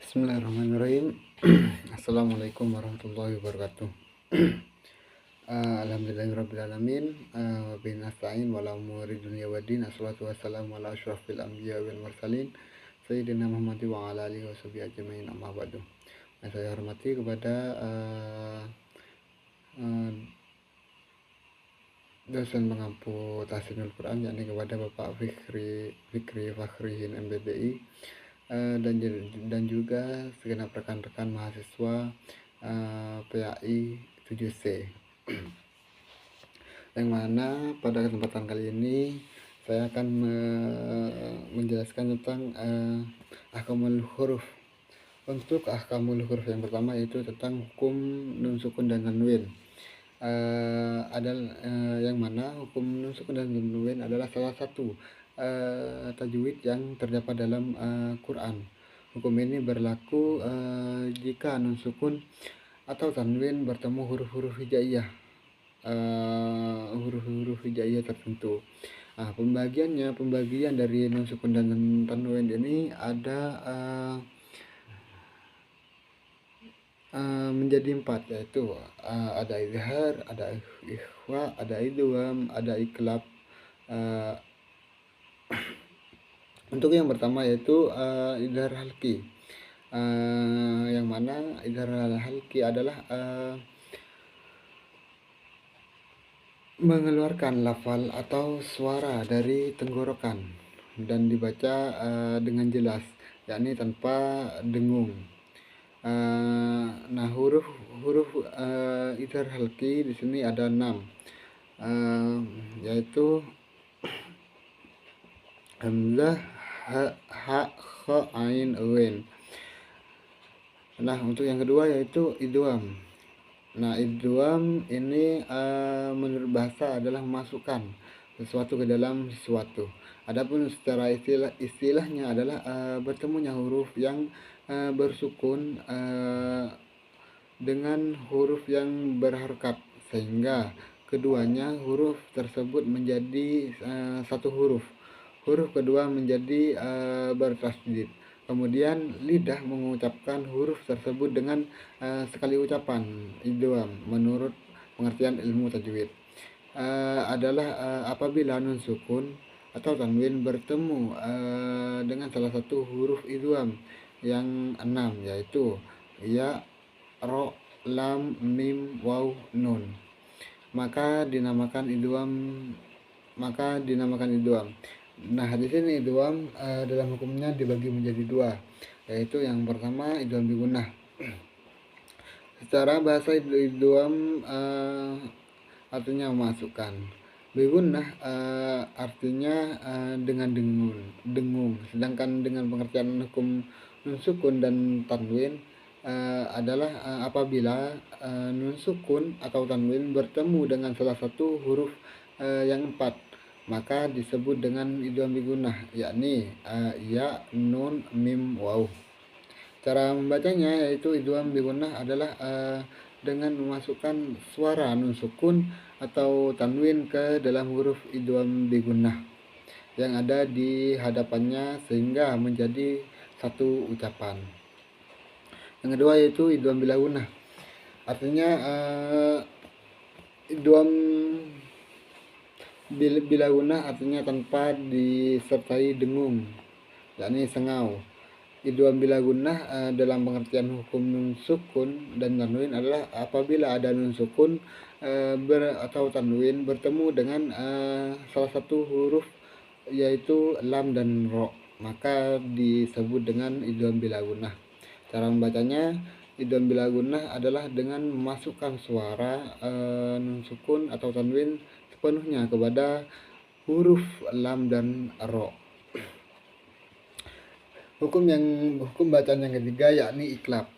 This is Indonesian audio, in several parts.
Bismillahirrahmanirrahim. Assalamualaikum warahmatullahi wabarakatuh. Alhamdulillahirrabbilalamin. Wa bihi nasta'in wala umuri dunya waddin. Assalatu wassalamu ala asyrafil anbiya wal mursalin sayyidina Muhammad wa ala alihi washabihi ajmain, amma ba'du. Yang saya hormati kepada dosen pengampu tahsinul Quran, yakni kepada Bapak Fikri Fakhrihin MBBI, dan juga segenap rekan-rekan mahasiswa PAI 7C, yang mana pada kesempatan kali ini saya akan menjelaskan tentang ahkamul huruf. Untuk ahkamul huruf yang pertama yaitu tentang hukum nun sukun dan tanwin. Yang mana hukum nun sukun dan tanwin adalah salah satu tajwid yang terdapat dalam Quran. Hukum ini berlaku jika nun sukun atau tanwin bertemu huruf-huruf hijaiyah, tertentu. Pembagian dari nun sukun dan tanwin ini ada menjadi 4, yaitu ada izhar, ada ikhfa, ada idgham, ada iqlab. Untuk yang pertama yaitu izhar halqi, yang mana izhar halqi adalah mengeluarkan lafal atau suara dari tenggorokan dan dibaca dengan jelas, yakni tanpa dengung. Nah, huruf izhar halqi di sini ada 6, yaitu hamzah, ha, kha, ain, ain. Nah, untuk yang kedua yaitu idgham. Nah, idgham ini menurut bahasa adalah memasukkan sesuatu ke dalam sesuatu. Adapun secara istilahnya adalah bertemunya huruf yang bersukun dengan huruf yang berharokat, sehingga keduanya huruf tersebut menjadi satu huruf. Huruf kedua menjadi bertasydid. Kemudian lidah mengucapkan huruf tersebut dengan sekali ucapan. Idgham menurut pengertian ilmu tajwid adalah apabila nun sukun atau tanwin bertemu dengan salah satu huruf idgham yang 6, yaitu ya, ro, lam, mim, waw, nun, maka dinamakan idgham. Nah, di sini idgham dalam hukumnya dibagi menjadi 2, yaitu yang pertama idgham bigunnah. Secara bahasa idgham artinya memasukkan. Bigunnah artinya dengan dengung. Sedangkan dengan pengertian hukum nun sukun dan tanwin adalah apabila nun sukun atau tanwin bertemu dengan salah satu huruf yang 4, maka disebut dengan idgham bigunnah, yakni ya, nun, mim, waw. Cara membacanya yaitu idgham bigunnah adalah dengan memasukkan suara nun sukun atau tanwin ke dalam huruf idgham bigunnah yang ada di hadapannya sehingga menjadi satu ucapan. Yang kedua yaitu idgham bila gunnah. Artinya idgham bila gunnah artinya tanpa disertai dengung, yakni sengau. Idgham bila gunnah dalam pengertian hukum nun sukun dan tanwin adalah apabila ada nun sukun atau tanwin bertemu dengan salah satu huruf yaitu lam dan ro, maka disebut dengan idgham bila gunnah. Cara membacanya, idgham bila gunnah adalah dengan memasukkan suara nun sukun atau tanwin sepenuhnya kepada huruf lam dan ro. Hukum bacaan yang ketiga yakni iqlab.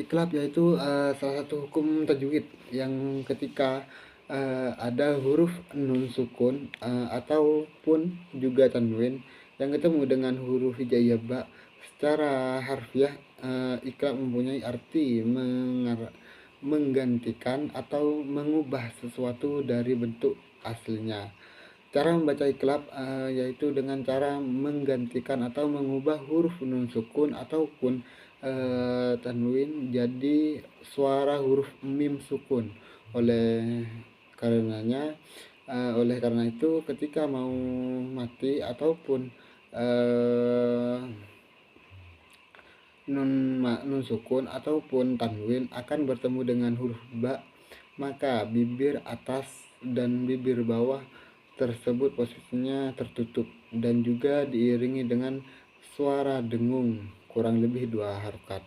Iqlab yaitu salah satu hukum tajwid yang ketika ada huruf nun sukun ataupun juga tanwin yang ketemu dengan huruf hijaiyah ba, secara harfiah iqlab mempunyai arti menggantikan atau mengubah sesuatu dari bentuk aslinya. Cara membaca iklab yaitu dengan cara menggantikan atau mengubah huruf nun sukun ataupun tanwin jadi suara huruf mim sukun. Oleh karenanya oleh karena itu ketika mau mati ataupun eh, nun sukun ataupun tanwin akan bertemu dengan huruf ba, maka bibir atas dan bibir bawah tersebut posisinya tertutup dan juga diiringi dengan suara dengung kurang lebih 2 harokat.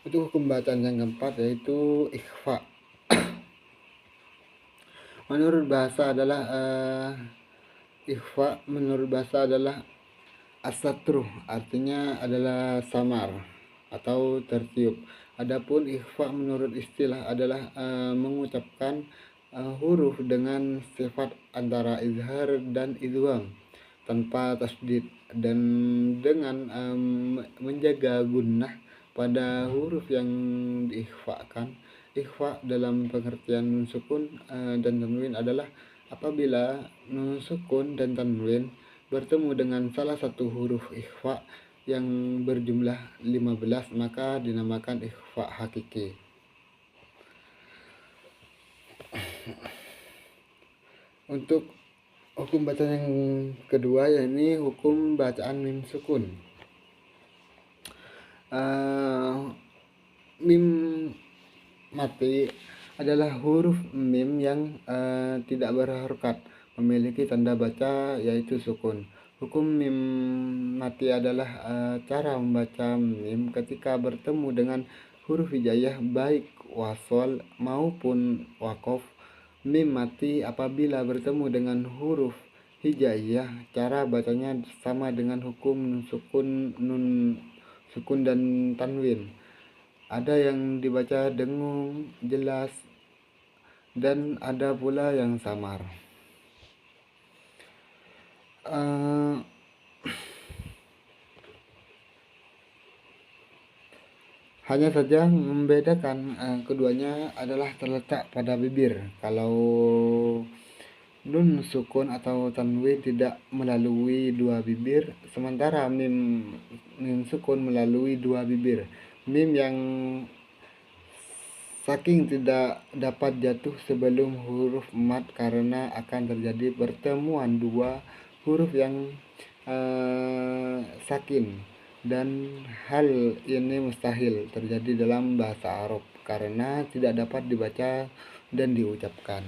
Itu hukum bacaan yang keempat yaitu ikhfa. Menurut bahasa adalah ikhfa menurut bahasa adalah asatru, artinya adalah samar atau tertiup. Adapun ikhfa menurut istilah adalah mengucapkan huruf dengan sifat antara izhar dan idgham tanpa tasdid dan dengan menjaga gunnah pada huruf yang diikhfakan. Ikhfa dalam pengertian nun sukun dan tanwin adalah apabila nun sukun dan tanwin bertemu dengan salah satu huruf ikhfa yang berjumlah 15 maka dinamakan ikhfa hakiki. Untuk hukum bacaan yang kedua yakni hukum bacaan mim sukun. Mim mati adalah huruf mim yang tidak berharokat, memiliki tanda baca yaitu sukun. Hukum mim mati adalah cara membaca mim ketika bertemu dengan huruf hijaiyah baik wasol maupun wakof. Mim mati apabila bertemu dengan huruf hijaiyah, cara bacanya sama dengan hukum nun sukun dan tanwin. Ada yang dibaca dengung, jelas, dan ada pula yang samar. Hanya saja membedakan keduanya adalah terletak pada bibir. Kalau nun sukun atau tanwin tidak melalui 2 bibir, sementara mim sukun melalui 2 bibir. Mim yang saking tidak dapat jatuh sebelum huruf mat karena akan terjadi pertemuan 2 huruf yang sakin, dan hal ini mustahil terjadi dalam bahasa Arab karena tidak dapat dibaca dan diucapkan.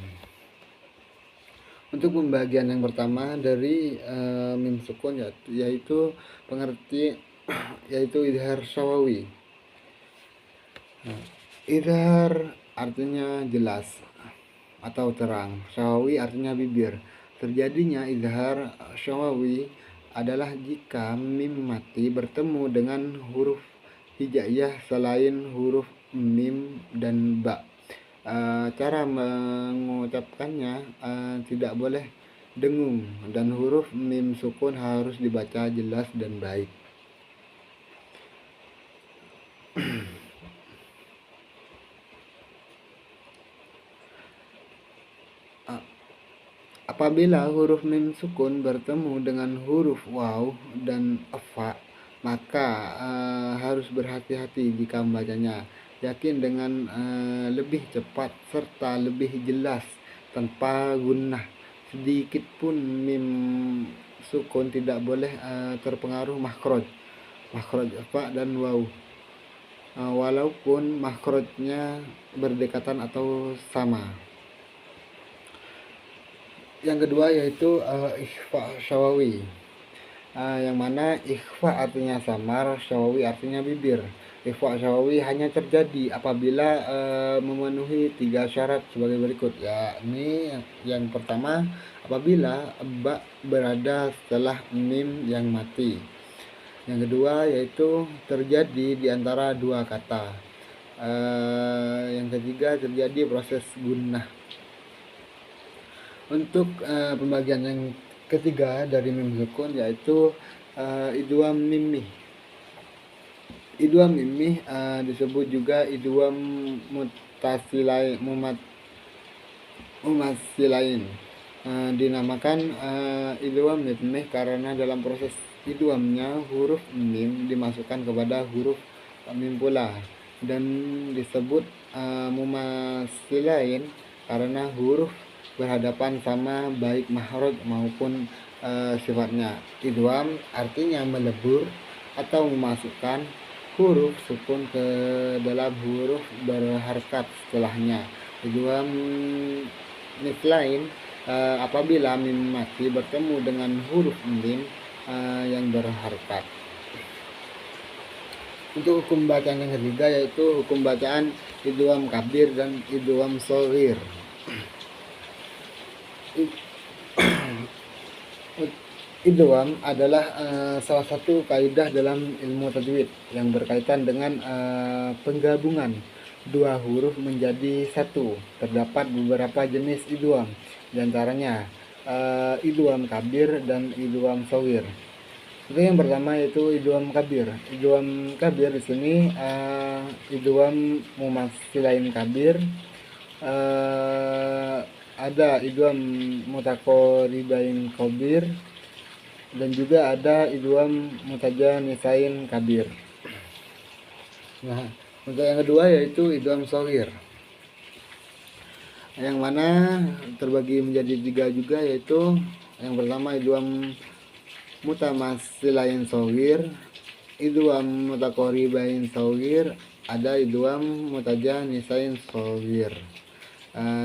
Untuk pembagian yang pertama dari mim sukun yaitu pengerti yaitu idhar syawawi. Idhar artinya jelas atau terang, syawawi artinya bibir. Terjadinya idhar syawawi adalah jika mim mati bertemu dengan huruf hijaiyah selain huruf mim dan ba. Cara mengucapkannya tidak boleh dengung dan huruf mim sukun harus dibaca jelas dan baik. Apabila huruf mim sukun bertemu dengan huruf waw dan fa, maka harus berhati-hati jika membacanya. Yakin dengan lebih cepat serta lebih jelas tanpa gunnah. Sedikit pun mim sukun tidak boleh terpengaruh makhraj fa dan waw, walaupun makhrajnya berdekatan atau sama. Yang kedua yaitu ikhfa syawawi, yang mana ikhfa artinya samar, syawawi artinya bibir. Ikhfa syawawi hanya terjadi apabila memenuhi 3 syarat sebagai berikut, yakni yang pertama apabila ba berada setelah mim yang mati. Yang kedua yaitu terjadi di antara 2 kata. Yang ketiga terjadi proses gunnah. Untuk pembagian yang ketiga dari mim sukun yaitu idgham mimih. Idgham mimih disebut juga idgham mumatsilain. dinamakan idgham mimih karena dalam proses idghamnya huruf mim dimasukkan kepada huruf mim pula, dan disebut mumatsilain karena huruf berhadapan sama baik makhraj maupun sifatnya. Idgham artinya melebur atau memasukkan huruf sukun ke dalam huruf berharkat setelahnya. Idgham mislain apabila mim mati bertemu dengan huruf mim yang berharkat. Untuk hukum bacaan yang ketiga yaitu hukum bacaan idgham kabir dan idgham shaghir. Idgham adalah salah satu kaidah dalam ilmu tajwid yang berkaitan dengan penggabungan dua huruf menjadi satu. Terdapat beberapa jenis idgham, di antaranya idgham kabir dan idgham shaghir. Untuk yang pertama yaitu idgham kabir. Idgham kabir di sini idgham mumatsilain kabir, ada idgham mutaqaribain kabir, dan juga ada idgham mutajanisain kabir. Nah, untuk yang kedua yaitu idgham shaghir, yang mana terbagi menjadi tiga juga, yaitu yang pertama idgham mutamatsilain shaghir, idgham mutaqaribain shaghir, ada idgham mutajanisain shaghir.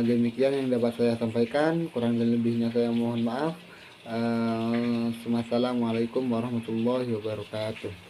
Demikian yang dapat saya sampaikan, kurang dan lebihnya saya mohon maaf. Wassalamualaikum warahmatullahi wabarakatuh.